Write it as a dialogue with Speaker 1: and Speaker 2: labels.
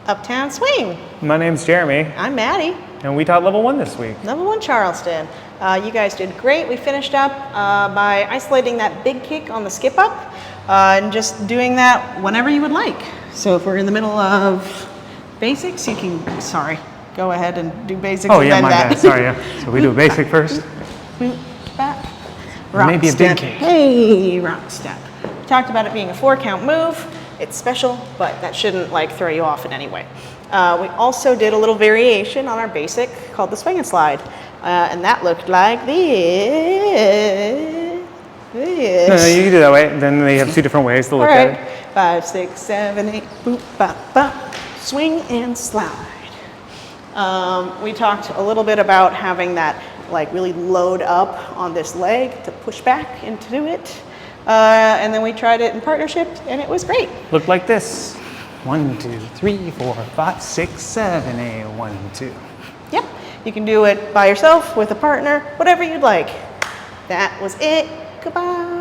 Speaker 1: Uptown Swing.
Speaker 2: My name's Jeremy,
Speaker 1: I'm Maddie.
Speaker 2: and we taught level 1 this week.
Speaker 1: Level 1 Charleston. You guys did great. We finished up by isolating that big kick on the skip up and just doing that whenever you would like. So if we're in the middle of basics, you can, go ahead and do basics.
Speaker 2: Oh
Speaker 1: and
Speaker 2: yeah,
Speaker 1: then
Speaker 2: my
Speaker 1: that.
Speaker 2: bad. Sorry. Yeah. So we do a basic first.
Speaker 1: Back. Rock
Speaker 2: Maybe a
Speaker 1: step.
Speaker 2: big kick.
Speaker 1: Hey, rock step. We talked about it being a 4-count move. It's special, but that shouldn't like throw you off in any way. We also did a little variation on our basic called the swing and slide, and that looked like this.
Speaker 2: No, you can do that way. Then they have 2 different ways to look at it.
Speaker 1: 5, 6, 7, 8, boop, bop, bop. Swing and slide. We talked a little bit about having that like really load up on this leg to push back into it. And then we tried it in partnership and it was great.
Speaker 2: Look like this. 1, 2, 3, 4, 5, 6, 7, 8, 1, 2.
Speaker 1: Yep, you can do it by yourself, with a partner, whatever you'd like. That was it. Goodbye.